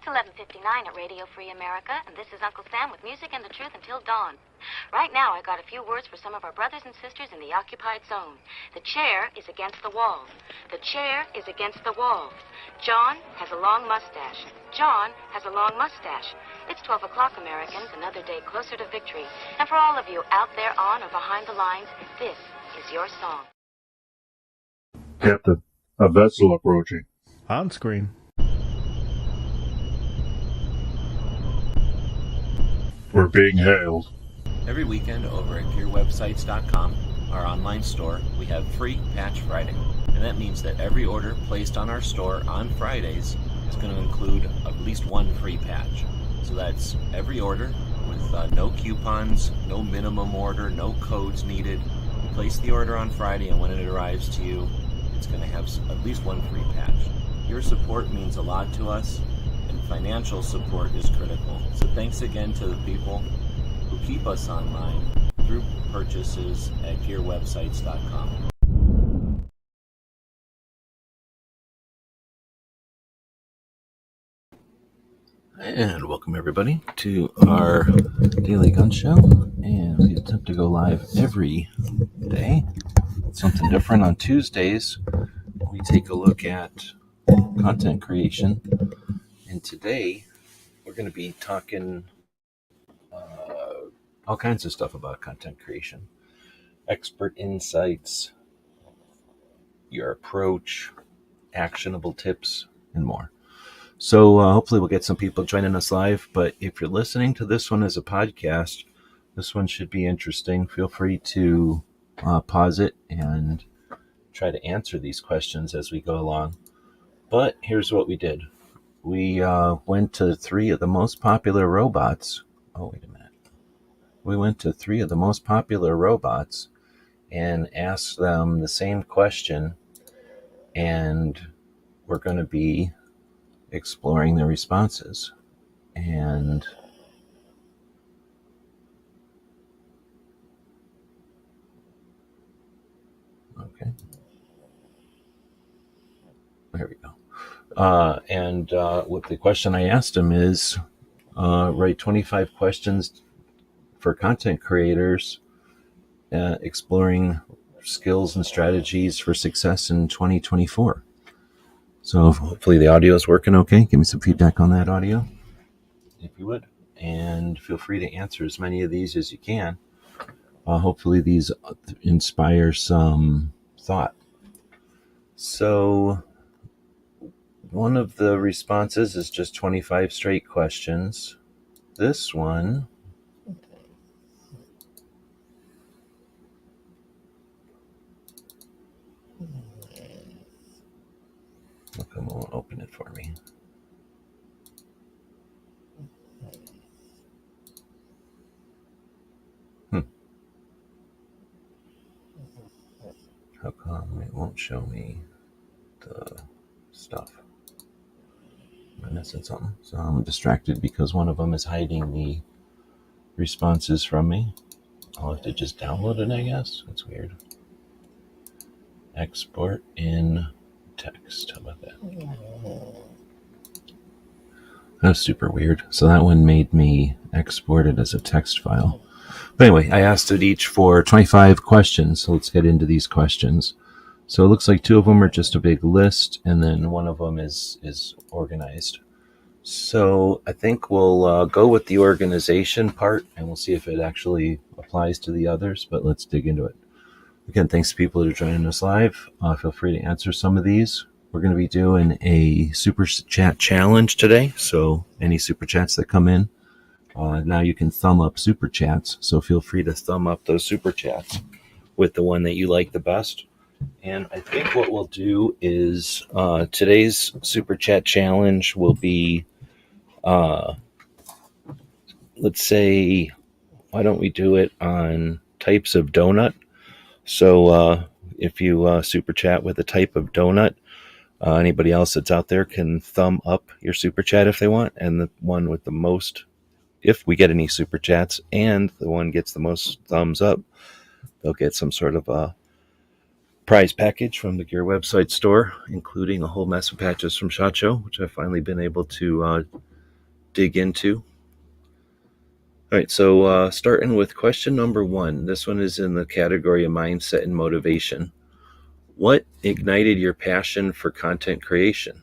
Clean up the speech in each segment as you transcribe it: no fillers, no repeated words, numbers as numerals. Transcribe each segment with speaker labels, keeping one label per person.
Speaker 1: 11:59 at Radio Free America, and this is Uncle Sam with music and the truth until dawn. Right now, I got a few words for some of our brothers and sisters in the occupied zone. The chair is against the wall. The chair is against the wall. John has a long mustache. John has a long mustache. It's 12 o'clock, Americans, another day closer to victory. And for all of you out there on or behind the lines, this is your song.
Speaker 2: Captain, a vessel approaching.
Speaker 3: On screen.
Speaker 2: We're being hailed.
Speaker 4: Every weekend over at gearwebsites.com, our online store, we have free Patch Friday. And that means that every order placed on our store on Fridays is going to include at least one free patch. So that's every order with no coupons, no minimum order, no codes needed. You place the order on Friday, and when it arrives to you, it's going to have at least one free patch. Your support means a lot to us, and financial support is critical. So thanks again to the people who keep us online through purchases at gearwebsites.com.
Speaker 5: And welcome everybody to our daily gun show, and we attempt to go live every day. Something different on Tuesdays. We take a look at content creation, and today we're going to be talking all kinds of stuff about content creation, expert insights, your approach, actionable tips, and more. So hopefully we'll get some people joining us live, but if you're listening to this one as a podcast, this one should be interesting. Feel free to pause it and try to answer these questions as we go along. But here's what we did. We went to three of the most popular robots. Oh, wait a minute. We went to three of the most popular robots and asked them the same question, and we're going to be exploring their responses. And okay, there we go. What the question I asked them is, write 25 questions for content creators, exploring skills and strategies for success in 2024. So hopefully the audio is working okay. Give me some feedback on that audio, if you would. And feel free to answer as many of these as you can. Hopefully these inspire some thought. So one of the responses is just 25 straight questions. This one, look, it won't open it for me. How come it won't show me the stuff? Am I missing something? So I'm distracted because one of them is hiding the responses from me. I'll have to just download it, I guess. That's weird. Export in text. How about that? That's super weird. So that one made me export it as a text file. But anyway, I asked it each for 25 questions. So let's get into these questions. So it looks like two of them are just a big list, and then one of them is organized. So I think we'll go with the organization part, and we'll see if it actually applies to the others, but let's dig into it. Again, thanks to people that are joining us live. Feel free to answer some of these. We're going to be doing a super chat challenge today. So any super chats that come in, now you can thumb up super chats. So feel free to thumb up those super chats with the one that you like the best. And I think what we'll do is today's super chat challenge will be, let's say, why don't we do it on types of donut? So if you super chat with a type of donut, anybody else that's out there can thumb up your super chat if they want, and the one with the most, if we get any super chats, and the one gets the most thumbs up, they'll get some sort of a prize package from the Gear website store, including a whole mess of patches from SHOT Show, which I've finally been able to dig into. All right, so starting with question number 1. This one is in the category of mindset and motivation. What ignited your passion for content creation?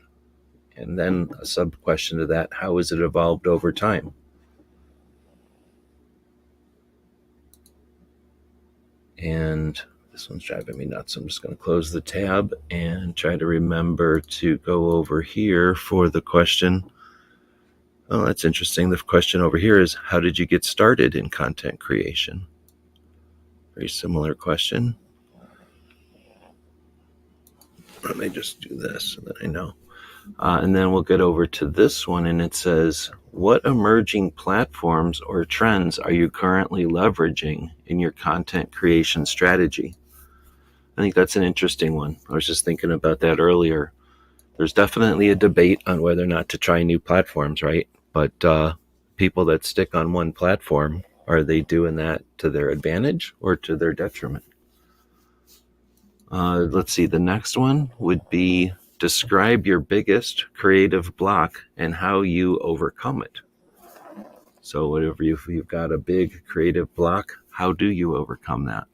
Speaker 5: And then a sub question to that, how has it evolved over time? And this one's driving me nuts. I'm just going to close the tab and try to remember to go over here for the question. Oh, that's interesting. The question over here is, how did you get started in content creation? Very similar question. Let me just do this so that I know. And then we'll get over to this one, and it says, what emerging platforms or trends are you currently leveraging in your content creation strategy? I think that's an interesting one. I was just thinking about that earlier. There's definitely a debate on whether or not to try new platforms, right? But people that stick on one platform, are they doing that to their advantage or to their detriment? Let's see. The next one would be, describe your biggest creative block and how you overcome it. So whatever you've got a big creative block, how do you overcome that?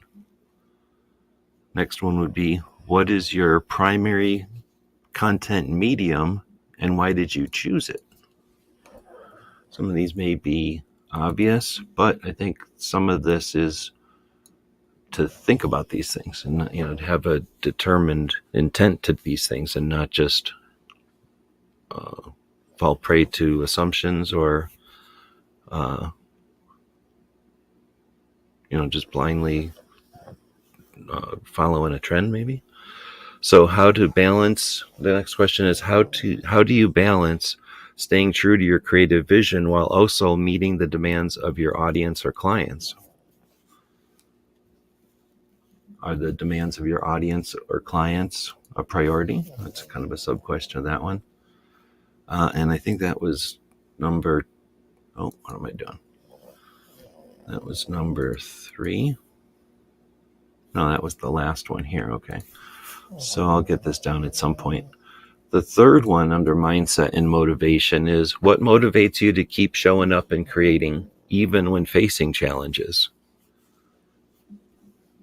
Speaker 5: Next one would be, what is your primary content medium and why did you choose it? Some of these may be obvious, but I think some of this is to think about these things and, to have a determined intent to these things and not just fall prey to assumptions or, just blindly following a trend maybe. So how to balance, the next question is, how do you balance staying true to your creative vision while also meeting the demands of your audience or clients? Are the demands of your audience or clients a priority? That's kind of a sub-question of that one. And I think that was number, what am I doing? That was number 3. No, that was the last one here. Okay. So I'll get this down at some point. The third one under mindset and motivation is, what motivates you to keep showing up and creating even when facing challenges?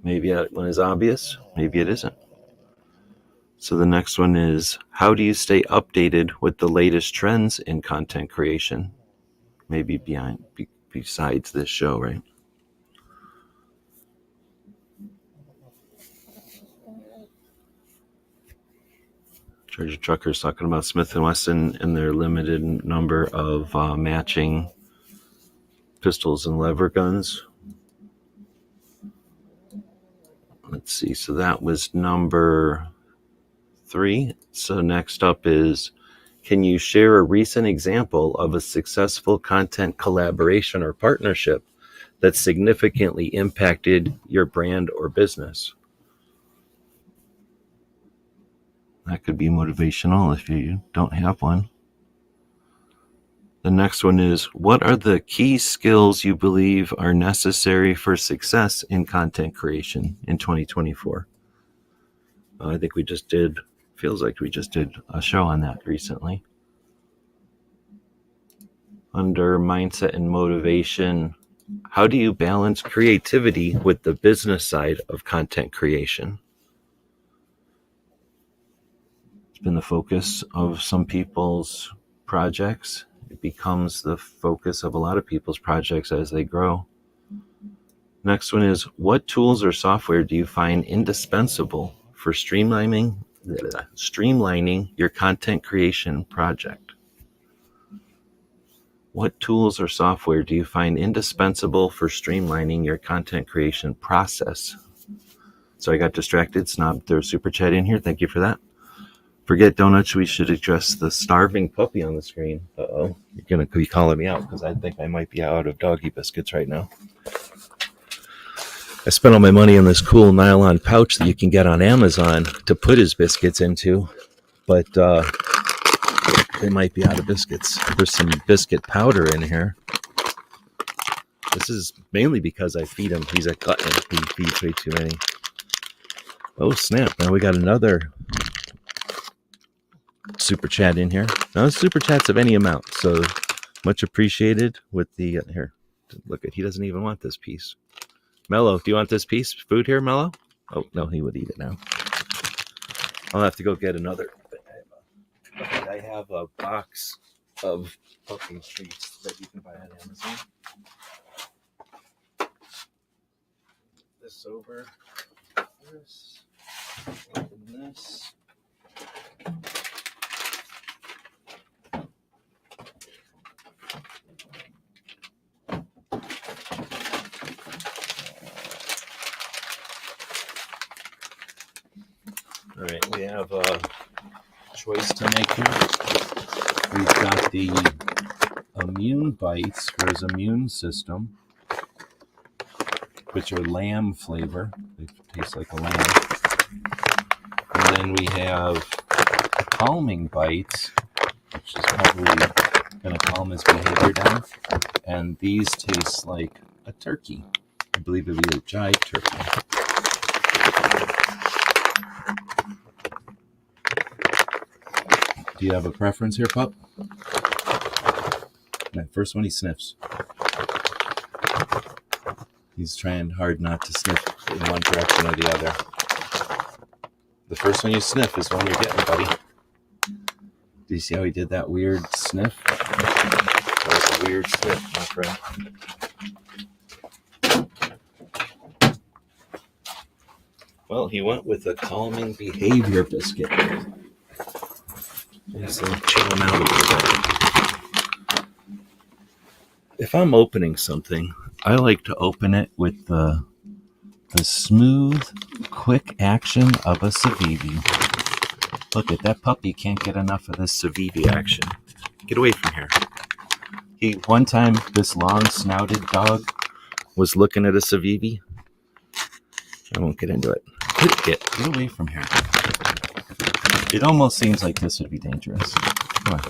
Speaker 5: Maybe that one is obvious. Maybe it isn't. So the next one is, how do you stay updated with the latest trends in content creation? Maybe besides this show, right? Treasure Truckers talking about Smith & Wesson and their limited number of matching pistols and lever guns. Let's see. So that was number 3. So next up is, can you share a recent example of a successful content collaboration or partnership that significantly impacted your brand or business? That could be motivational if you don't have one. The next one is, what are the key skills you believe are necessary for success in content creation in 2024? I think feels like we just did a show on that recently. Under mindset and motivation, how do you balance creativity with the business side of content creation? It's been the focus of some people's projects. It becomes the focus of a lot of people's projects as they grow. Next one is, what tools or software do you find indispensable for streamlining your content creation project? What tools or software do you find indispensable for streamlining your content creation process? So I got distracted, snobbed their super chat in here. Thank you for that. Forget donuts, we should address the starving puppy on the screen. Uh-oh, you're going to be calling me out because I think I might be out of doggy biscuits right now. I spent all my money on this cool nylon pouch that you can get on Amazon to put his biscuits into, but they might be out of biscuits. There's some biscuit powder in here. This is mainly because I feed him. He's a glutton. He feeds way too many. Oh, snap. Now we got another super chat in here. Now, super chats of any amount. So Much appreciated with the here. Look at, he doesn't even want this piece. Mello, do you want this piece? Food here, Mello? Oh, no, he would eat it now. I'll have to go get another. I have a box of puppy treats that you can buy on Amazon. This over. This. Open this. All right, we have a choice to make here. We've got the immune bites for his immune system, which are lamb flavor. They taste like a lamb. And then we have calming bites, which is probably going to calm his behavior down. And these taste like a turkey. I believe it would be a jive turkey. Do you have a preference here, pup? That first one he sniffs. He's trying hard not to sniff in one direction or the other. The first one you sniff is the one you're getting, buddy. Do you see how he did that weird sniff? That was a weird sniff, my friend. Well, he went with a calming behavior biscuit. Just chill him out a little bit. If I'm opening something, I like to open it with the smooth, quick action of a Civivi. Look at that puppy, can't get enough of this Civivi action. Get away from here. One time, this long-snouted dog was looking at a Civivi. I won't get into it. Get away from here. It almost seems like this would be dangerous. Come on.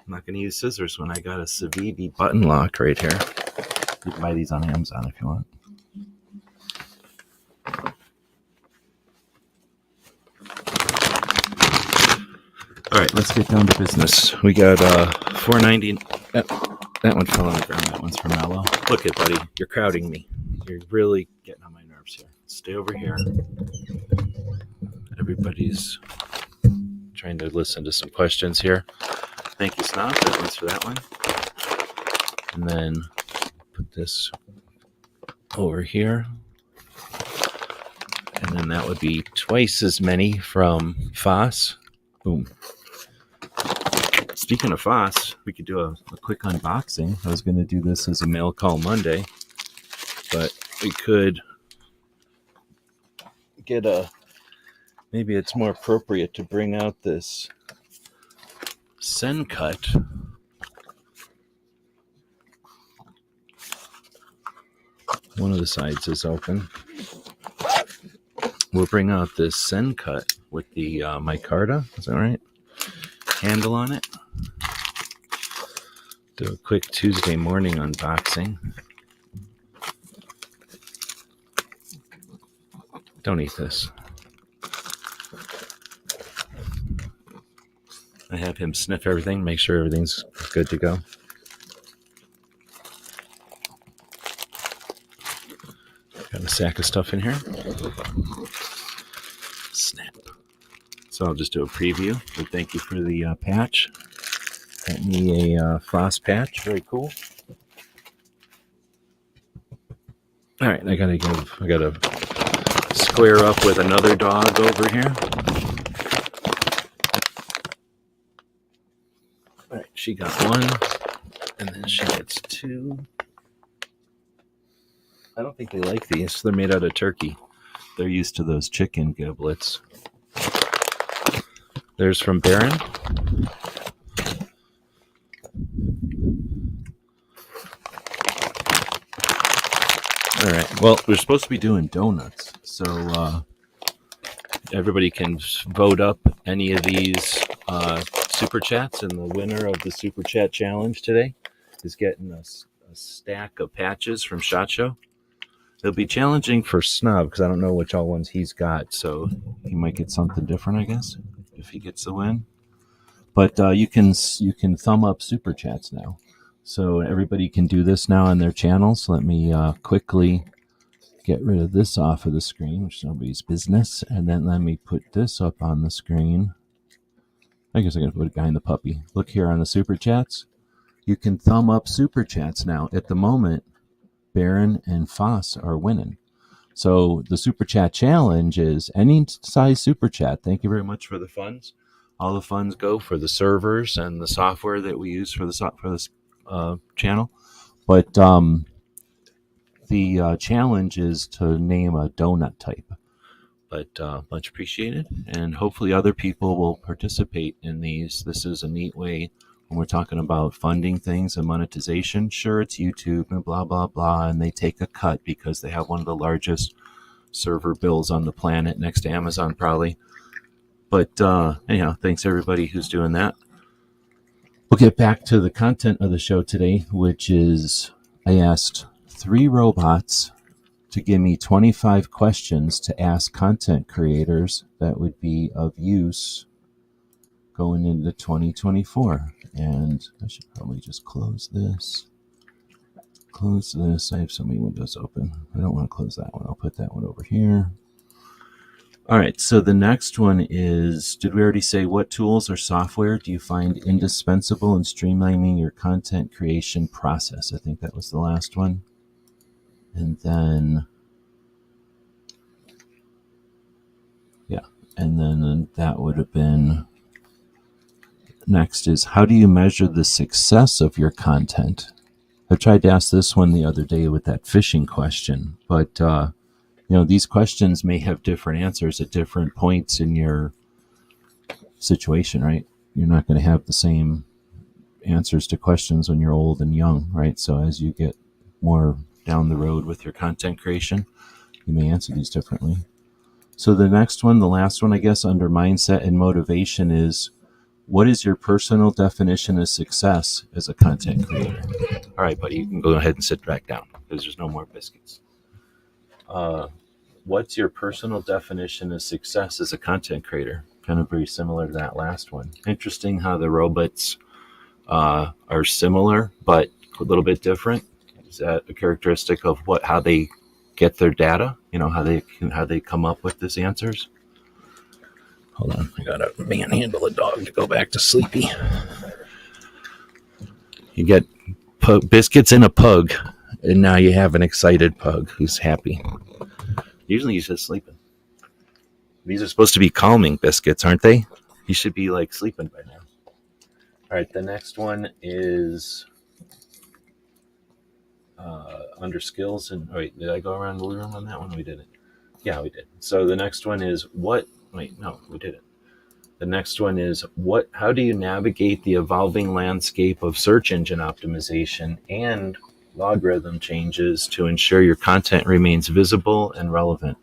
Speaker 5: I'm not going to use scissors when I got a Civivi button lock right here. You can buy these on Amazon if you want. All right, let's get down to business. We got $4.90. That one fell on the ground. That one's for Mello. Look it, buddy. You're crowding me. You're really getting on my nerves here. Stay over here. Everybody's trying to listen to some questions here. Thank you, Snob. That one's for that one. And then put this over here. And then that would be twice as many from Foss. Boom. Speaking of Foss, we could do a quick unboxing. I was going to do this as a Mail Call Monday, but we could get maybe it's more appropriate to bring out this Sen Cut. One of the sides is open. We'll bring out this Sen Cut with the micarta. Is that right? Handle on it. Do a quick Tuesday morning unboxing. Don't eat this. I have him sniff everything, make sure everything's good to go. Got a sack of stuff in here. Snap. So I'll just do a preview. But thank you for the patch. Got me a Foss patch. Very cool. All right, I gotta square up with another dog over here. All right, she got one, and then she gets two. I don't think they like these. They're made out of turkey. They're used to those chicken giblets. There's from Baron. All right. Well, we're supposed to be doing donuts, so everybody can vote up any of these super chats, and the winner of the super chat challenge today is getting a stack of patches from SHOT Show. It'll be challenging for Snub because I don't know which all ones he's got, so he might get something different, I guess, if he gets the win. But you can thumb up super chats now, so everybody can do this now on their channels. Let me quickly get rid of this off of the screen, which is nobody's business, and then let me put this up on the screen. I guess I'm gonna put it behind the puppy. Look here on the super chats. You can thumb up super chats now. At the moment, Baron and Foss are winning. So the super chat challenge is any size super chat. Thank you very much for the funds. All the funds go for the servers and the software that we use for this channel. But the challenge is to name a donut type. But much appreciated, and hopefully other people will participate in these. This is a neat way when we're talking about funding things and monetization. Sure, it's YouTube and blah, blah, blah, and they take a cut because they have one of the largest server bills on the planet, next to Amazon probably. But anyhow, thanks everybody who's doing that. We'll get back to the content of the show today, which is I asked 3 robots to give me 25 questions to ask content creators that would be of use going into 2024. And I should probably just close this. Close this. I have so many windows open. I don't want to close that one. I'll put that one over here. All right, so the next one is, did we already say what tools or software do you find indispensable in streamlining your content creation process? I think that was the last one. And then, yeah, and then that would have been, next is, how do you measure the success of your content? I tried to ask this one the other day with that fishing question, but these questions may have different answers at different points in your situation, right? You're not going to have the same answers to questions when you're old and young, right? So as you get more down the road with your content creation, you may answer these differently. So the next one, the last one, I guess, under mindset and motivation is, what is your personal definition of success as a content creator? All right, buddy, you can go ahead and sit back down because there's no more biscuits. What's your personal definition of success as a content creator? Kind of very similar to that last one. Interesting how the robots are similar, but a little bit different. Is that a characteristic of how they get their data? How they come up with these answers? Hold on, I gotta manhandle a dog to go back to sleepy. You get biscuits in a pug, and now you have an excited pug who's happy. Usually he's just sleeping. These are supposed to be calming biscuits, aren't they? He should be like sleeping by now. All right, the next one is under skills. And wait, did I go around the room on that one? We didn't. Yeah, we did. So the next one is we didn't. The next one is how do you navigate the evolving landscape of search engine optimization and logarithm changes to ensure your content remains visible and relevant?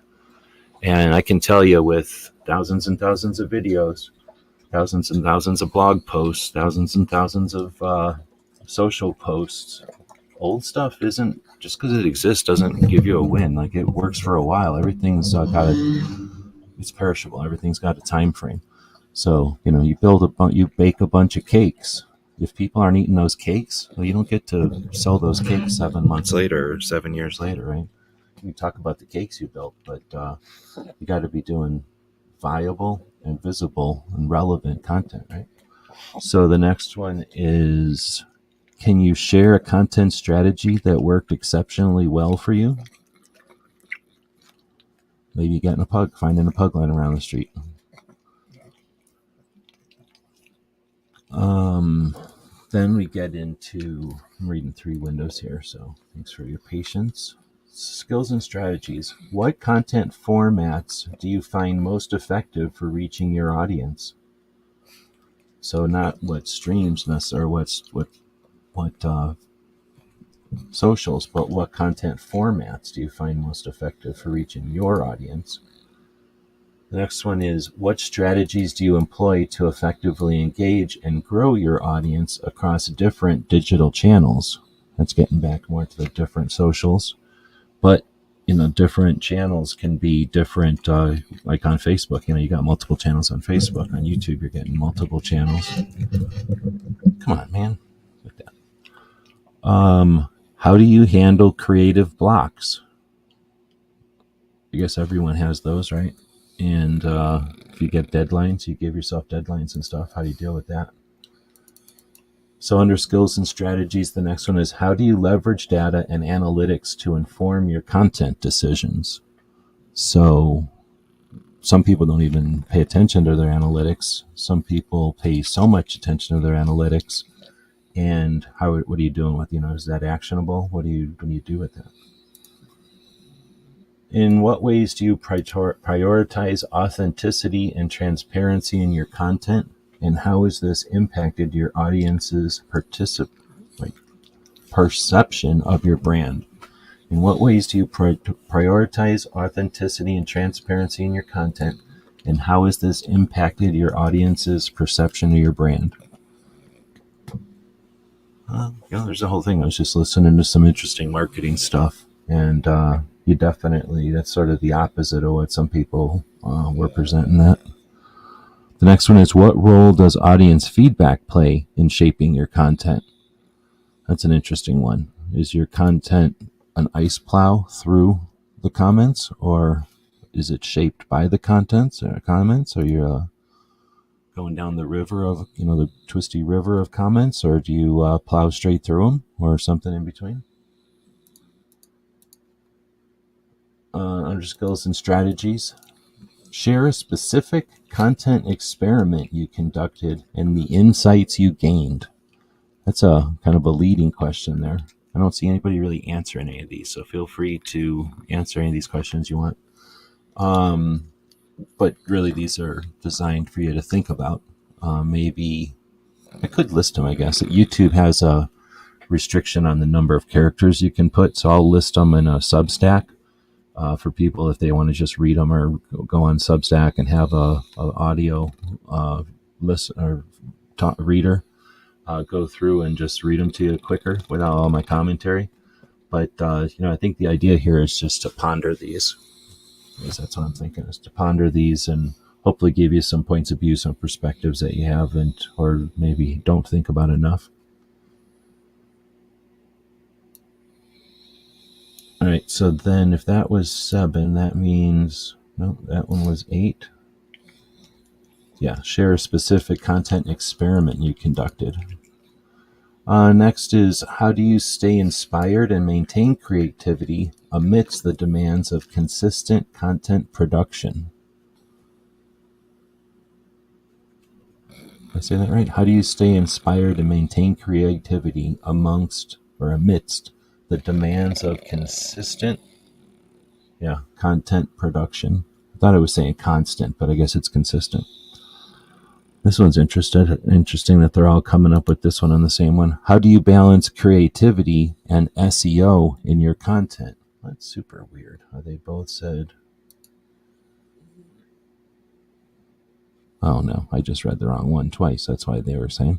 Speaker 5: And I can tell you, with thousands and thousands of videos, thousands and thousands of blog posts, thousands and thousands of social posts, old stuff isn't, just because it exists doesn't give you a win. Like, it works for a while. Everything's it's perishable. Everything's got a time frame. So, you bake a bunch of cakes. If people aren't eating those cakes, well, you don't get to sell those cakes 7 months later or 7 years later, right? You talk about the cakes you built, but you got to be doing viable and visible and relevant content, right? So the next one is, can you share a content strategy that worked exceptionally well for you? Maybe finding a pug line around the street. Then we get into, I'm reading 3 windows here, so thanks for your patience. Skills and strategies. What content formats do you find most effective for reaching your audience? So not what streams or what socials, but what content formats do you find most effective for reaching your audience? The next one is, what strategies do you employ to effectively engage and grow your audience across different digital channels? That's getting back more to the different socials. But, different channels can be different, like on Facebook. You got multiple channels on Facebook. On YouTube, you're getting multiple channels. Come on, man. Like that. How do you handle creative blocks? I guess everyone has those, right? And if you get deadlines, you give yourself deadlines and stuff. How do you deal with that? So under skills and strategies, the next one is how do you leverage data and analytics to inform your content decisions? So some people don't even pay attention to their analytics. Some people pay so much attention to their analytics. And what are you doing with, is that actionable? What do you do with that? In what ways do you prioritize authenticity and transparency in your content? And how has this impacted your audience's perception of your brand? In what ways do you prioritize authenticity and transparency in your content? And how has this impacted your audience's perception of your brand? There's a whole thing. I was just listening to some interesting marketing stuff. And you definitely, that's sort of the opposite of what some people were presenting that. The next one is, what role does audience feedback play in shaping your content? That's an interesting one. Is your content an ice plow through the comments, or is it shaped by the comments, or you're going down the river of, the twisty river of comments, or do you plow straight through them, or something in between? Under skills and strategies, share a specific content experiment you conducted and the insights you gained. That's a kind of a leading question there. I don't see anybody really answering any of these, so feel free to answer any of these questions you want. But really, these are designed for you to think about. Maybe I could list them, I guess. YouTube has a restriction on the number of characters you can put, so I'll list them in a Substack. For people if they want to just read them, or go on Substack and have a audio listen or reader go through and just read them to you quicker without all my commentary. But I think the idea here is just to ponder these. Because that's what I'm thinking, is to ponder these and hopefully give you some points of view, some perspectives that you haven't or maybe don't think about enough. All right, so then if that was 7, that means, no, that one was 8. Yeah, share a specific content experiment you conducted. Next is, how do you stay inspired and maintain creativity amidst the demands of consistent content production? Did I say that right? How do you stay inspired and maintain creativity amidst the demands of consistent content production? I thought I was saying constant, but I guess it's consistent. This one's interesting that they're all coming up with this one on the same one. How do you balance creativity and SEO in your content? That's super weird. They both said... Oh no, I just read the wrong one twice. That's why they were saying.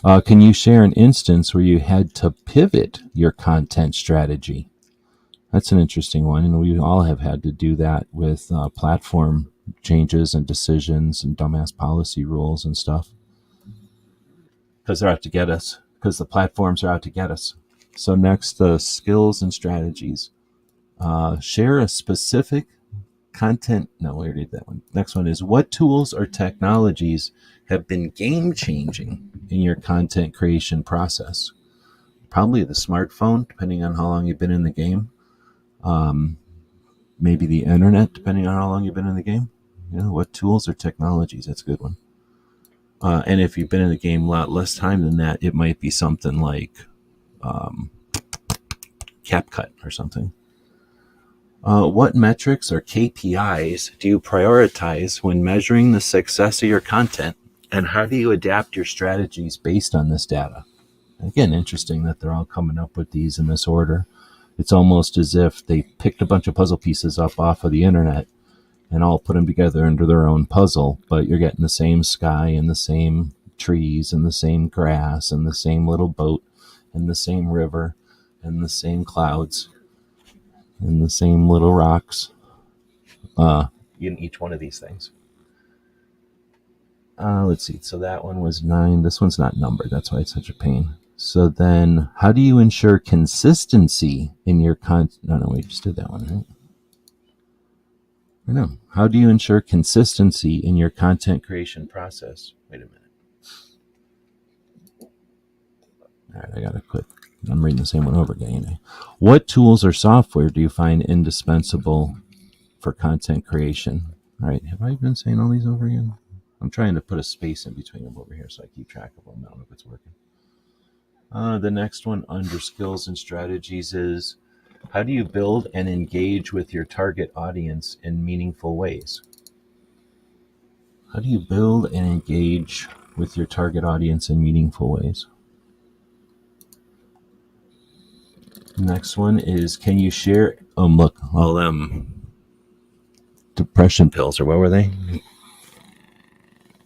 Speaker 5: Can you share an instance where you had to pivot your content strategy? That's an interesting one, and we all have had to do that with platform changes and decisions and dumbass policy rules and stuff. Because they're out to get us. Because the platforms are out to get us. So next, skills and strategies. Share a specific content. No, we already did that one. Next one is, what tools or technologies have been game-changing in your content creation process? Probably the smartphone, depending on how long you've been in the game. Maybe the internet, depending on how long you've been in the game. What tools or technologies? That's a good one. And if you've been in the game a lot less time than that, it might be something like CapCut or something. What metrics or KPIs do you prioritize when measuring the success of your content, and how do you adapt your strategies based on this data? Again, interesting that they're all coming up with these in this order. It's almost as if they picked a bunch of puzzle pieces up off of the internet and all put them together into their own puzzle, but you're getting the same sky and the same trees and the same grass and the same little boat and the same river. and the same clouds and the same little rocks in each one of these things. Let's see. So that one was 9. This one's not numbered. That's why it's such a pain. So then, how do you ensure consistency in your content? No, we just did that one, right? I know. How do you ensure consistency in your content creation process? Wait a minute. All right, I gotta quit. I'm reading the same one over again. What tools or software do you find indispensable for content creation? All right, have I been saying all these over again? I'm trying to put a space in between them over here so I keep track of them. I don't know if it's working. The next one under skills and strategies is, how do you build and engage with your target audience in meaningful ways? How do you build and engage with your target audience in meaningful ways? Next one is, can you share, look, all them depression pills, or what were they?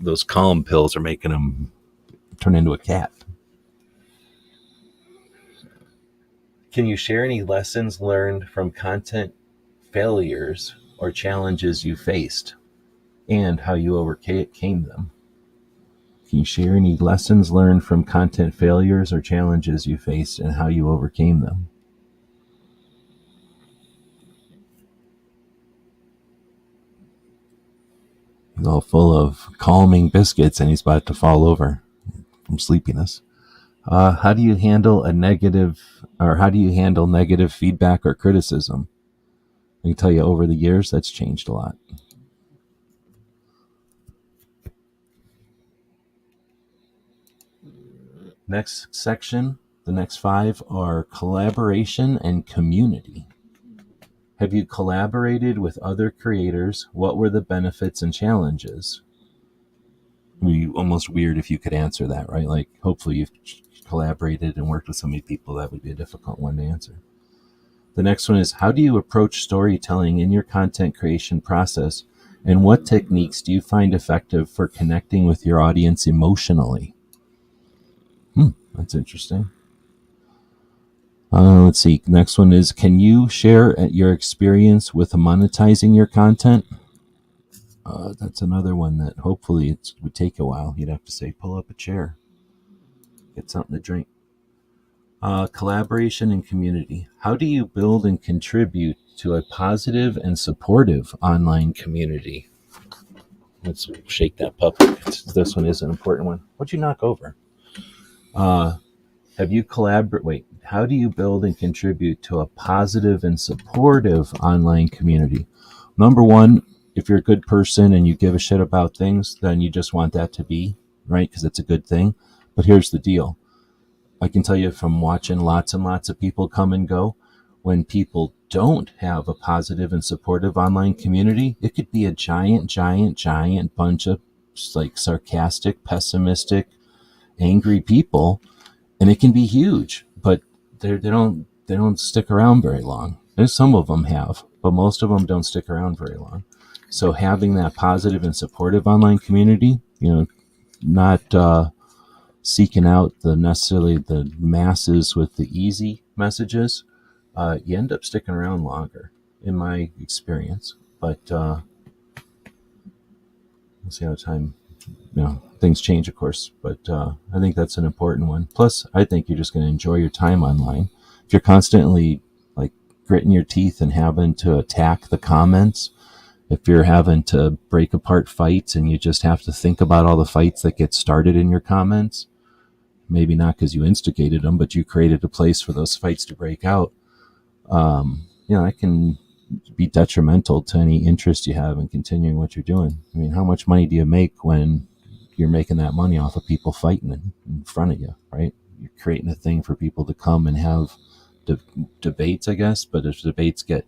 Speaker 5: Those calm pills are making them turn into a cat. Can you share any lessons learned from content failures or challenges you faced and how you overcame them? Can you share any lessons learned from content failures or challenges you faced and how you overcame them? He's all full of calming biscuits and he's about to fall over from sleepiness. How do you handle negative feedback or criticism? I can tell you over the years, that's changed a lot. Next section, the next 5 are collaboration and community. Have you collaborated with other creators? What were the benefits and challenges? It would be almost weird if you could answer that, right? Like, hopefully you've collaborated and worked with so many people. That would be a difficult one to answer. The next one is, how do you approach storytelling in your content creation process? And what techniques do you find effective for connecting with your audience emotionally? That's interesting. Let's see. Next one is, can you share your experience with monetizing your content? That's another one that hopefully it would take a while. You'd have to say, pull up a chair, get something to drink. Collaboration and community. How do you build and contribute to a positive and supportive online community? Let's shake that puppy. This one is an important one. What'd you knock over? How do you build and contribute to a positive and supportive online community? Number one, if you're a good person and you give a shit about things, then you just want that to be, right? Because it's a good thing. But here's the deal. I can tell you from watching lots and lots of people come and go, when people don't have a positive and supportive online community, it could be a giant bunch of like sarcastic, pessimistic, angry people, and it can be huge, but they don't stick around very long. There's some of them have, but most of them don't stick around very long. So having that positive and supportive online community, not seeking out necessarily the masses with the easy messages, you end up sticking around longer, in my experience. But we'll see how time, things change, of course. But I think that's an important one. Plus, I think you're just going to enjoy your time online. If you're constantly like gritting your teeth and having to attack the comments, if you're having to break apart fights and you just have to think about all the fights that get started in your comments, maybe not because you instigated them, but you created a place for those fights to break out, that can be detrimental to any interest you have in continuing what you're doing. I mean, how much money do you make when you're making that money off of people fighting in front of you, right? You're creating a thing for people to come and have debates, I guess, but if debates get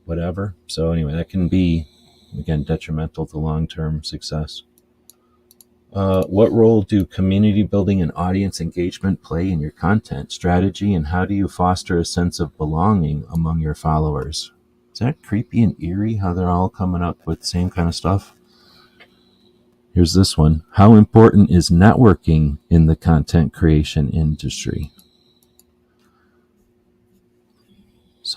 Speaker 5: whatever. So anyway, that can be, again, detrimental to long-term success. What role do community building and audience engagement play in your content strategy, and how do you foster a sense of belonging among your followers? Is that creepy and eerie how they're all coming up with the same kind of stuff? Here's this one. How important is networking in the content creation industry?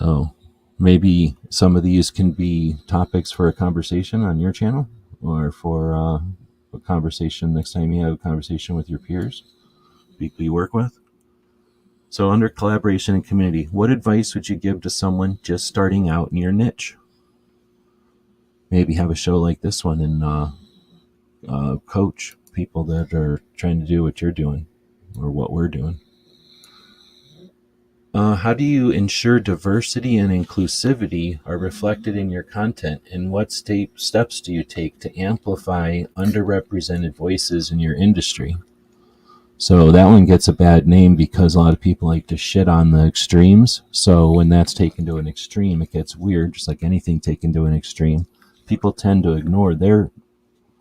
Speaker 5: So maybe some of these can be topics for a conversation on your channel, or for a conversation next time you have a conversation with your peers, people you work with. So under collaboration and community, what advice would you give to someone just starting out in your niche? Maybe have a show like this one and coach people that are trying to do what you're doing or what we're doing. How do you ensure diversity and inclusivity are reflected in your content? And what steps do you take to amplify underrepresented voices in your industry? So that one gets a bad name because a lot of people like to shit on the extremes. So when that's taken to an extreme, it gets weird, just like anything taken to an extreme. People tend to ignore their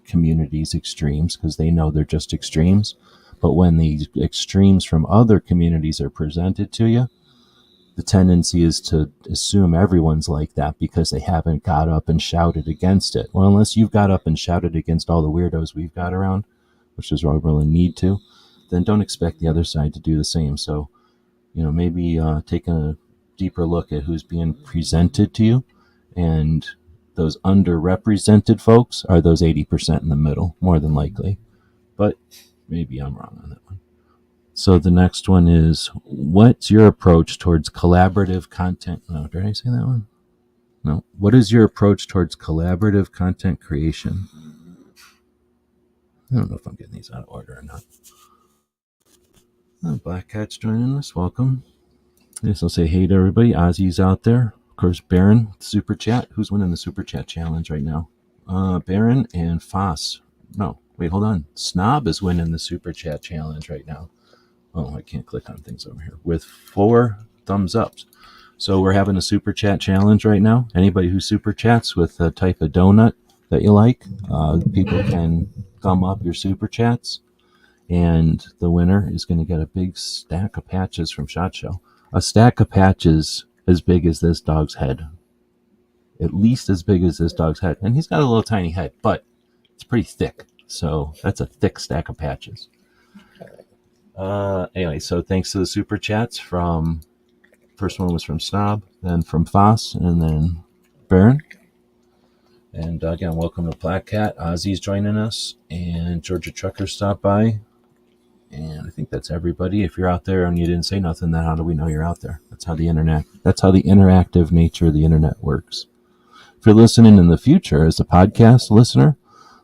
Speaker 5: community's extremes because they know they're just extremes. But when the extremes from other communities are presented to you, the tendency is to assume everyone's like that because they haven't got up and shouted against it. Well, unless you've got up and shouted against all the weirdos we've got around, which is why we really need to, then don't expect the other side to do the same. So, maybe take a deeper look at who's being presented to you, and those underrepresented folks are those 80% in the middle, more than likely. But maybe I'm wrong on that one. So the next one is, what's your approach towards collaborative content? No, did I say that one? No. What is your approach towards collaborative content creation? I don't know if I'm getting these out of order or not. Black Cat's joining us. Welcome. Yes, I'll say hey to everybody. Ozzy's out there. Of course, Baron, Super Chat. Who's winning the Super Chat challenge right now? Baron and Foss. No, wait, hold on. Snob is winning the Super Chat challenge right now. Oh, I can't click on things over here. With 4 thumbs ups. So we're having a Super Chat challenge right now. Anybody who Super Chats with a type of donut that you like, people can thumb up your Super Chats. And the winner is going to get a big stack of patches from SHOT Show. A stack of patches as big as this dog's head. At least as big as this dog's head. And he's got a little tiny head, but it's pretty thick. So that's a thick stack of patches. Anyway, so thanks to the Super Chats from, first one was from Snob, then from Foss, and then Baron. And again, welcome to Black Cat. Ozzy's joining us, and Georgia Trucker stopped by. And I think that's everybody. If you're out there and you didn't say nothing, then how do we know you're out there? That's how the interactive nature of the internet works. If you're listening in the future as a podcast listener,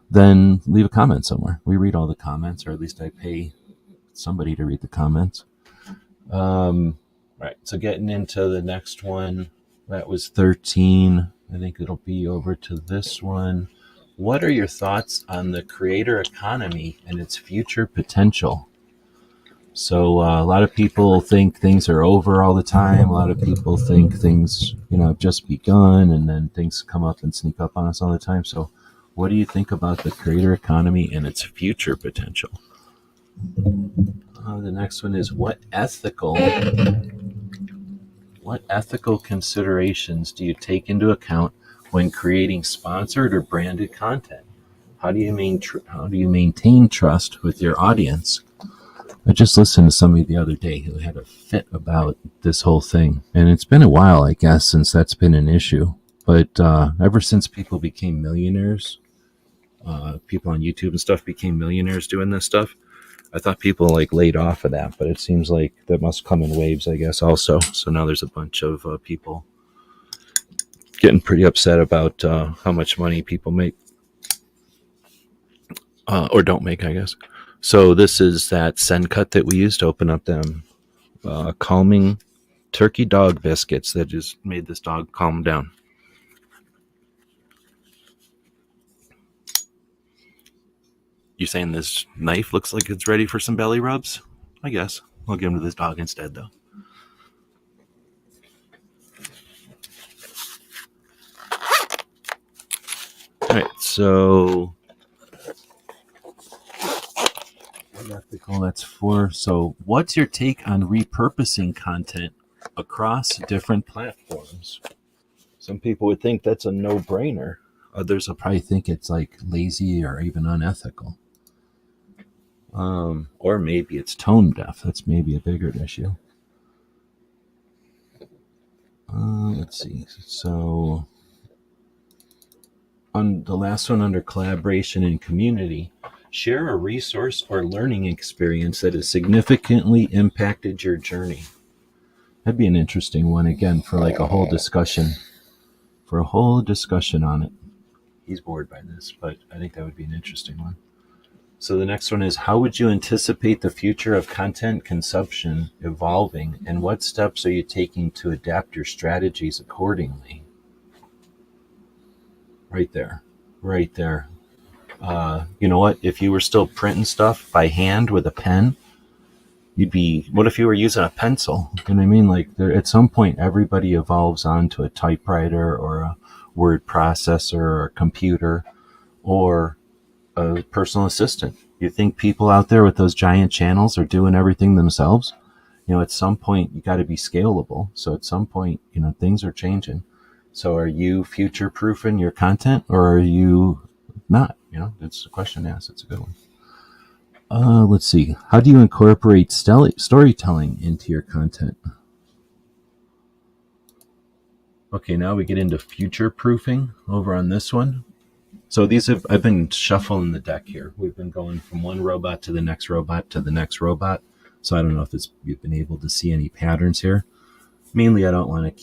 Speaker 5: then leave a comment somewhere. We read all the comments, or at least I pay somebody to read the comments. Right, so getting into the next one, that was 13. I think it'll be over to this one. What are your thoughts on the creator economy and its future potential? So a lot of people think things are over all the time. A lot of people think things, have just begun, and then things come up and sneak up on us all the time. So what do you think about the creator economy and its future potential? The next one is, what ethical considerations do you take into account when creating sponsored or branded content? How do you maintain trust with your audience? I just listened to somebody the other day who had a fit about this whole thing, and it's been a while, I guess, since that's been an issue. But ever since people became millionaires, people on YouTube and stuff became millionaires doing this stuff, I thought people laid off of that, but it seems like that must come in waves, I guess, also. So now there's a bunch of people getting pretty upset about how much money people make, or don't make, I guess. So this is that send cut that we used to open up them calming turkey dog biscuits that just made this dog calm down. You saying this knife looks like it's ready for some belly rubs? I guess. I'll give him to this dog instead, though. All right, so that's 4. So what's your take on repurposing content across different platforms? Some people would think that's a no-brainer. Others will probably think it's lazy or even unethical. Or maybe it's tone deaf. That's maybe a bigger issue. let's see. So on the last one under collaboration and community, share a resource or learning experience that has significantly impacted your journey. That'd be an interesting one again for like a whole discussion. For a whole discussion on it. He's bored by this, but I think that would be an interesting one. So the next one is, how would you anticipate the future of content consumption evolving, and what steps are you taking to adapt your strategies accordingly? Right there. Right there. You know what? If you were still printing stuff by hand with a pen, what if you were using a pencil? You know what I mean? Like at some point, everybody evolves onto a typewriter or a word processor or a computer or a personal assistant. You think people out there with those giant channels are doing everything themselves? At some point, you got to be scalable. So at some point, things are changing. So are you future-proofing your content, or are you not? It's a question to ask. It's a good one. Let's see. How do you incorporate storytelling into your content? Okay, now we get into future proofing over on this one. So I've been shuffling the deck here. We've been going from one robot to the next robot to the next robot. So I don't know if you've been able to see any patterns here. Mainly, I don't want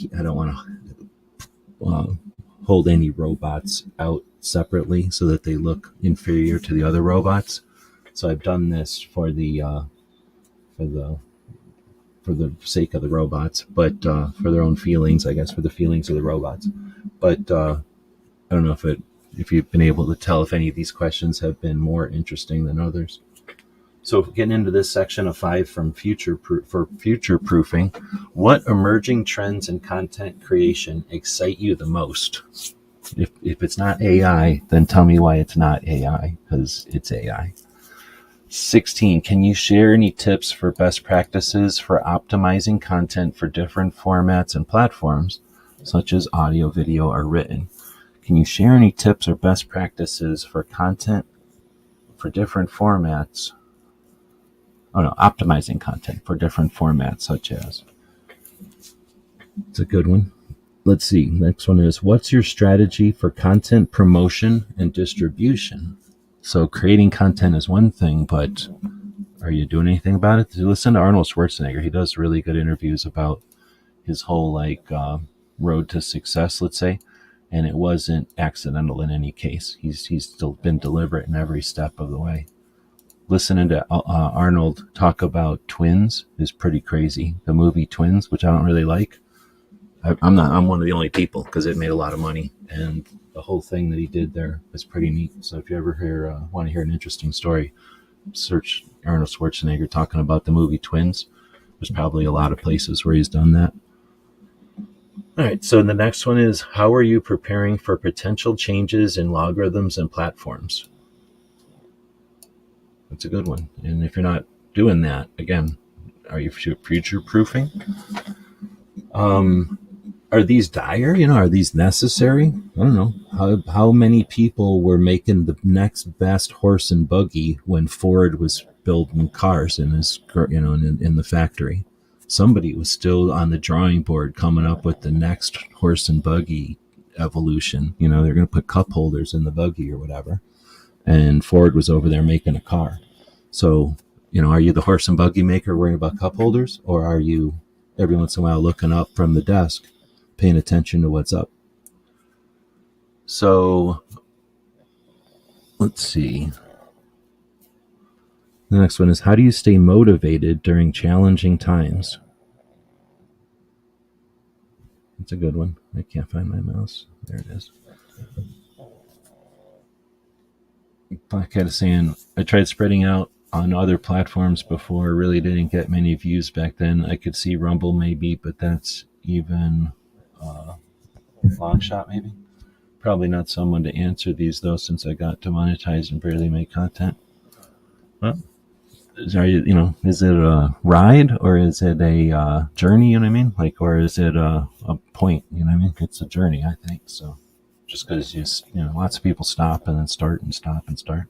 Speaker 5: to hold any robots out separately so that they look inferior to the other robots. So I've done this for the sake of the robots, but for their own feelings, I guess, for the feelings of the robots. But I don't know if you've been able to tell if any of these questions have been more interesting than others. So getting into this section of 5 from future proofing, what emerging trends in content creation excite you the most? If it's not AI, then tell me why it's not AI, because it's AI. 16, can you share any tips for best practices for optimizing content for different formats and platforms, such as audio, video, or written? Can you share any tips or best practices for content for different formats? Optimizing content for different formats, such as. It's a good one. Let's see. Next one is, what's your strategy for content promotion and distribution? So creating content is one thing, but are you doing anything about it? Listen to Arnold Schwarzenegger. He does really good interviews about his whole road to success, let's say, and it wasn't accidental in any case. He's still been deliberate in every step of the way. Listening to Arnold talk about Twins is pretty crazy. The movie Twins, which I don't really like. I'm one of the only people because it made a lot of money, and the whole thing that he did there was pretty neat. So if you ever want to hear an interesting story, search Arnold Schwarzenegger talking about the movie Twins. There's probably a lot of places where he's done that. All right, so the next one is, how are you preparing for potential changes in logarithms and platforms? That's a good one. And if you're not doing that, again, are you future-proofing? Are these dire? Are these necessary? I don't know. How many people were making the next best horse and buggy when Ford was building cars in his, in the factory? Somebody was still on the drawing board coming up with the next horse and buggy evolution. They're going to put cup holders in the buggy or whatever. And Ford was over there making a car. So, are you the horse and buggy maker worrying about cup holders? Or are you every once in a while looking up from the desk, paying attention to what's up? So, let's see. The next one is, how do you stay motivated during challenging times? That's a good one. I can't find my mouse. There it is. Black Cat is saying, I tried spreading out on other platforms before, really didn't get many views back then. I could see Rumble maybe, but that's even long shot maybe. Probably not someone to answer these though, since I got demonetized and barely make content. Well, is it a ride or is it a journey? You know what I mean? Or is it a point? You know what I mean? It's a journey, I think. So just because lots of people stop and then start and stop and start.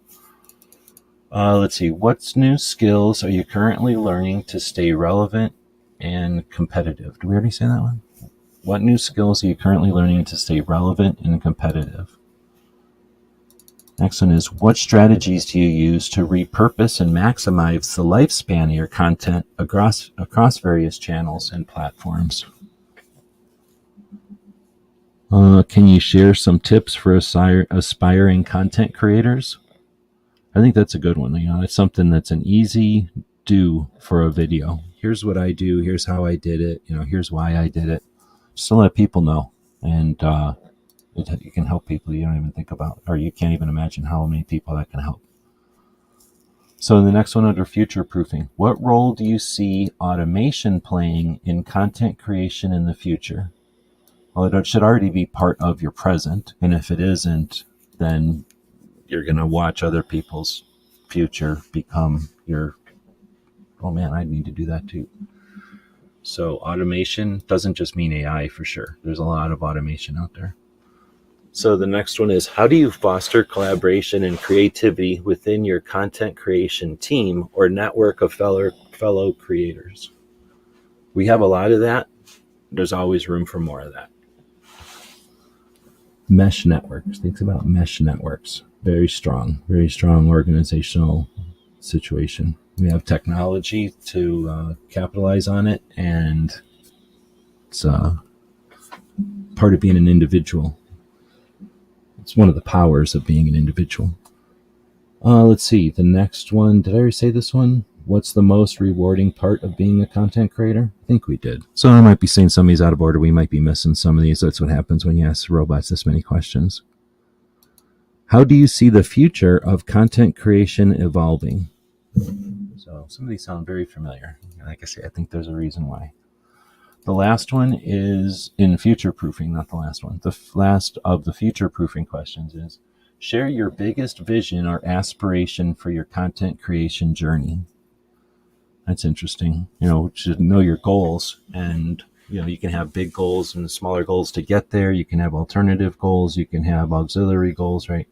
Speaker 5: Let's see. What new skills are you currently learning to stay relevant and competitive? Did we already say that one? What new skills are you currently learning to stay relevant and competitive? Next one is, what strategies do you use to repurpose and maximize the lifespan of your content across various channels and platforms? Can you share some tips for aspiring content creators? I think that's a good one. It's something that's an easy do for a video. Here's what I do. Here's how I did it. Here's why I did it. Just to let people know. And it can help people you don't even think about, or you can't even imagine how many people that can help. So the next one, under future proofing, what role do you see automation playing in content creation in the future? Well, it should already be part of your present. And if it isn't, then you're going to watch other people's future become your, oh man, I need to do that too. So automation doesn't just mean AI for sure. There's a lot of automation out there. So the next one is, how do you foster collaboration and creativity within your content creation team or network of fellow creators? We have a lot of that. There's always room for more of that. Mesh networks. Think about mesh networks. Very strong organizational situation. We have technology to capitalize on it, and it's part of being an individual. It's one of the powers of being an individual. Let's see. The next one. Did I already say this one? What's the most rewarding part of being a content creator? I think we did. So I might be saying some of these out of order. We might be missing some of these. That's what happens when you ask robots this many questions. How do you see the future of content creation evolving? So some of these sound very familiar. Like I say, I think there's a reason why. The last one is in future proofing, not the last one. The last of the future proofing questions is, share your biggest vision or aspiration for your content creation journey. That's interesting. You should know your goals, and you can have big goals and smaller goals to get there. You can have alternative goals. You can have auxiliary goals, right?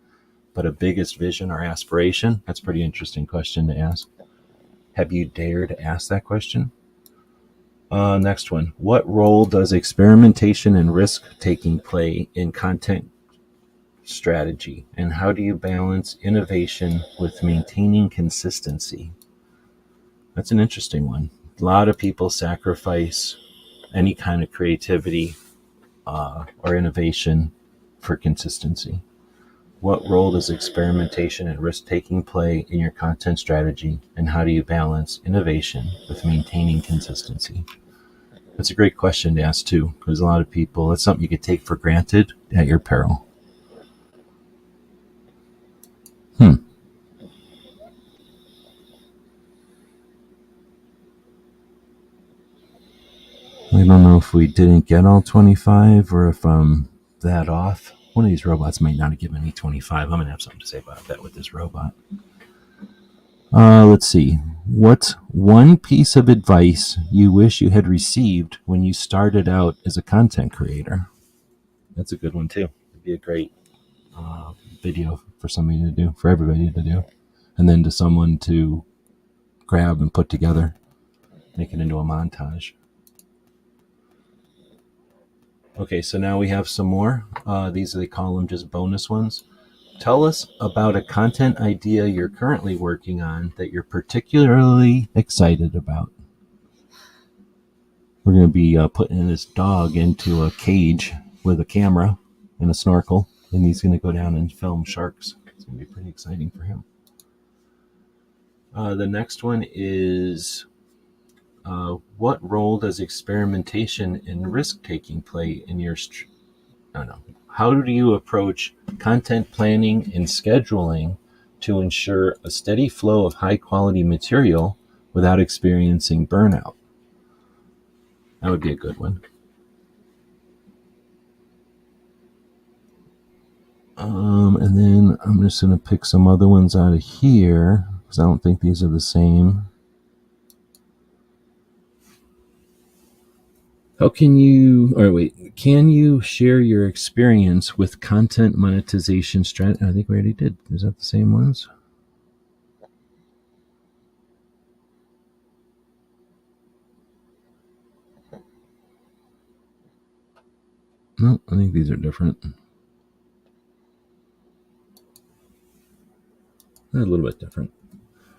Speaker 5: But a biggest vision or aspiration, that's a pretty interesting question to ask. Have you dared to ask that question? Next one. What role does experimentation and risk-taking play in content strategy? And how do you balance innovation with maintaining consistency? That's an interesting one. A lot of people sacrifice any kind of creativity or innovation for consistency. What role does experimentation and risk-taking play in your content strategy, and how do you balance innovation with maintaining consistency? That's a great question to ask too, because a lot of people, it's something you could take for granted at your peril. I don't know if we didn't get all 25 or if I'm that off. One of these robots might not have given me 25. I'm going to have something to say about that with this robot. Let's see. What's one piece of advice you wish you had received when you started out as a content creator? That's a good one too. It'd be a great video for somebody to do, for everybody to do, and then to someone to grab and put together, make it into a montage. Okay, so now we have some more. These, they call them just bonus ones. Tell us about a content idea you're currently working on that you're particularly excited about. We're going to be putting this dog into a cage with a camera and a snorkel, and he's going to go down and film sharks. It's going to be pretty exciting for him. The next one is, what role does experimentation and risk-taking play in your... How do you approach content planning and scheduling to ensure a steady flow of high-quality material without experiencing burnout? That would be a good one. And then I'm just going to pick some other ones out of here because I don't think these are the same. Can you share your experience with content monetization strategy? I think we already did. Is that the same ones? No, I think these are different. They're a little bit different.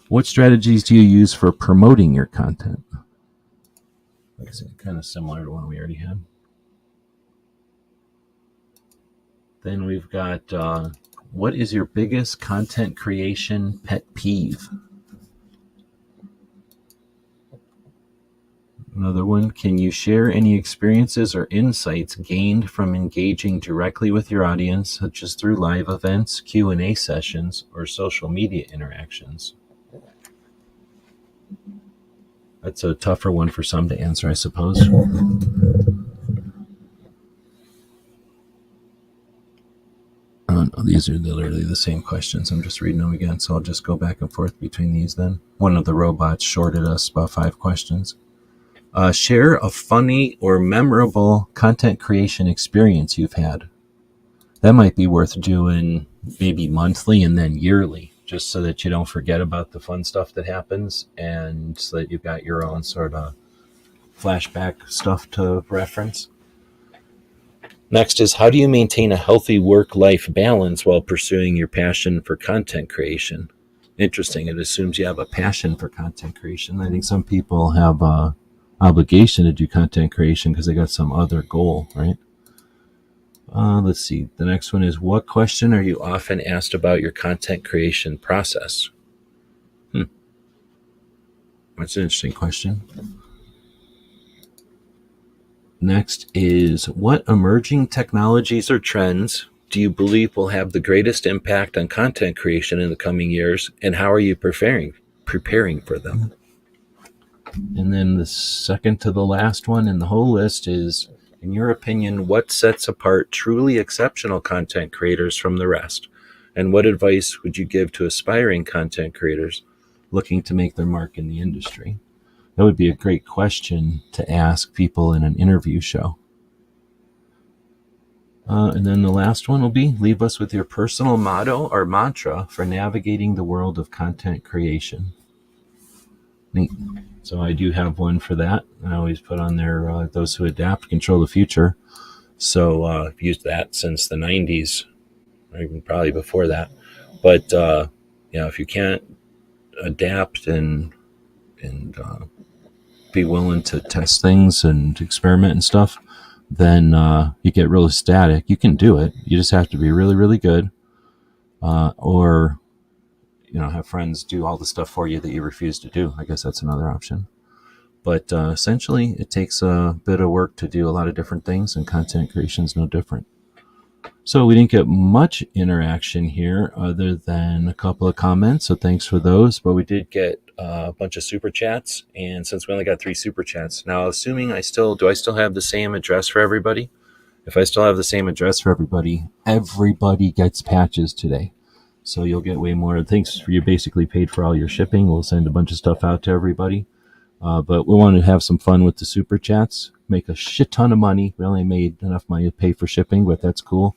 Speaker 5: What strategies do you use for promoting your content? That's kind of similar to one we already had. Then we've got, what is your biggest content creation pet peeve? Another one, can you share any experiences or insights gained from engaging directly with your audience, such as through live events, Q&A sessions, or social media interactions? That's a tougher one for some to answer, I suppose. Oh, no, these are literally the same questions. I'm just reading them again, so I'll just go back and forth between these then. One of the robots shorted us about 5 questions. Share a funny or memorable content creation experience you've had. That might be worth doing maybe monthly and then yearly, just so that you don't forget about the fun stuff that happens and so that you've got your own sort of flashback stuff to reference. Next is, how do you maintain a healthy work-life balance while pursuing your passion for content creation? Interesting. It assumes you have a passion for content creation. I think some people have a obligation to do content creation because they got some other goal, right? Let's see. The next one is, what question are you often asked about your content creation process? That's an interesting question. Next is, what emerging technologies or trends do you believe will have the greatest impact on content creation in the coming years, and how are you preparing for them? And then the second to the last one in the whole list is, in your opinion, what sets apart truly exceptional content creators from the rest? And what advice would you give to aspiring content creators looking to make their mark in the industry? That would be a great question to ask people in an interview show. And then the last one will be, leave us with your personal motto or mantra for navigating the world of content creation. Neat. So I do have one for that. I always put on there, those who adapt control the future. So I've used that since the 90s, or even probably before that. But if you can't adapt and be willing to test things and experiment and stuff, then you get really static. You can do it. You just have to be really, really good. Or have friends do all the stuff for you that you refuse to do. I guess that's another option. But essentially, it takes a bit of work to do a lot of different things, and content creation is no different. So we didn't get much interaction here other than a couple of comments, so thanks for those. But we did get a bunch of super chats, and since we only got 3 super chats, now assuming do I still have the same address for everybody? If I still have the same address for everybody gets patches today. So you'll get way more. Thanks for you basically paid for all your shipping. We'll send a bunch of stuff out to everybody. But we want to have some fun with the super chats, make a shit ton of money. We only made enough money to pay for shipping, but that's cool.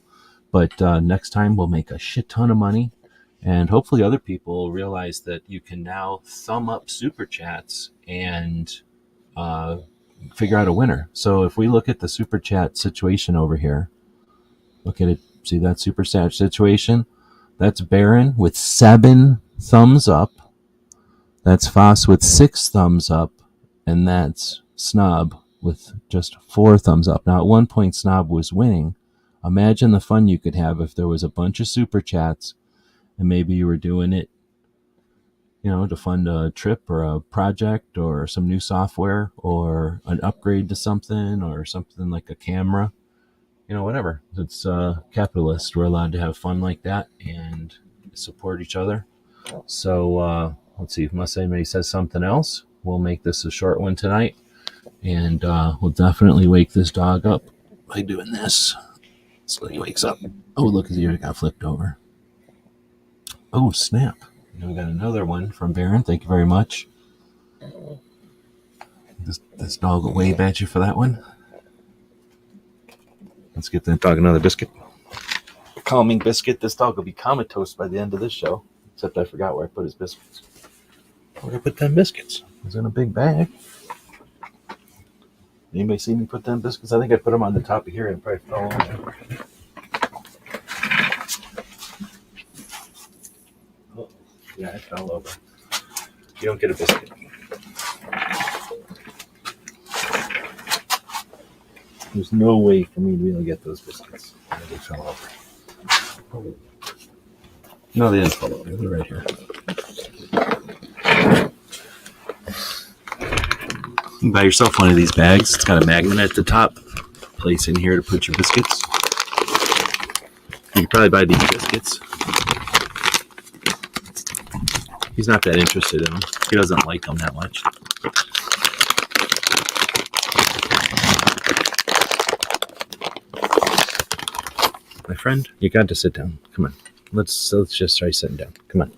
Speaker 5: But next time we'll make a shit ton of money. And hopefully other people realize that you can now thumb up super chats and figure out a winner. So if we look at the super chat situation over here, look at it. See that super chat situation? That's Baron with 7 thumbs up. That's Foss with 6 thumbs up. And that's Snob with just 4 thumbs up. Now, at one point, Snob was winning. Imagine the fun you could have if there was a bunch of super chats and maybe you were doing it, to fund a trip or a project or some new software or an upgrade to something or something like a camera. Whatever. It's capitalist. We're allowed to have fun like that and support each other. So let's see. Unless anybody says something else, we'll make this a short one tonight. And we'll definitely wake this dog up by doing this. So he wakes up. Oh, look, his ear got flipped over. Oh, snap. And we got another one from Baron. Thank you very much. This dog will wave at you for that one. Let's get that dog another biscuit. Calming biscuit. This dog will be comatose by the end of this show. Except I forgot where I put his biscuits. Where did I put them biscuits? It was in a big bag. Anybody see me put them biscuits? I think I put them on the top of here and probably fell over. Oh, yeah, it fell over. You don't get a biscuit. There's no way for me to be able to get those biscuits. They fell over. No, they didn't fall over. They're right here. You can buy yourself one of these bags. It's got a magnet at the top. Place in here to put your biscuits. You can probably buy these biscuits. He's not that interested in them. He doesn't like them that much. My friend, you got to sit down. Come on. Let's just try sitting down. Come on.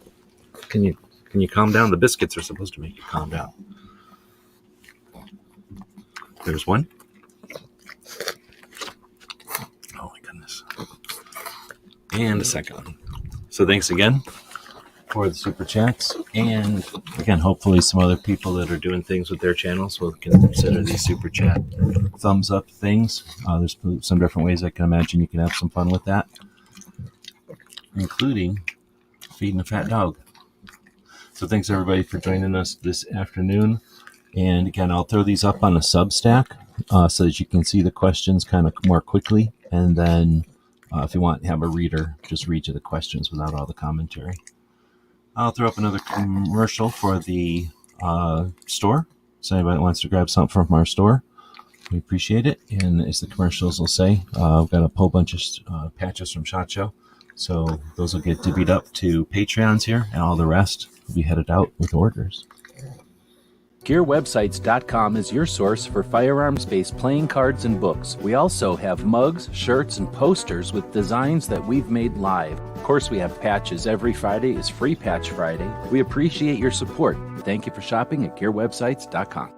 Speaker 5: Can you calm down? The biscuits are supposed to make you calm down. There's one. Oh my goodness. And a second one. So thanks again for the super chats. And again, hopefully some other people that are doing things with their channels will consider these super chat thumbs up things. There's some different ways I can imagine you can have some fun with that, including feeding a fat dog. So thanks everybody for joining us this afternoon. And again, I'll throw these up on a Substack so that you can see the questions kind of more quickly. And then if you want to have a reader, just read you the questions without all the commentary. I'll throw up another commercial for the store. So anybody wants to grab something from our store, we appreciate it. And as the commercials will say, we've got a whole bunch of patches from SHOT Show. So those will get divvied up to Patreons here, and all the rest will be headed out with orders.
Speaker 3: GearWebsites.com is your source for firearms-based playing cards and books. We also have mugs, shirts, and posters with designs that we've made live. Of course, we have patches. Every Friday is Free Patch Friday. We appreciate your support. Thank you for shopping at GearWebsites.com.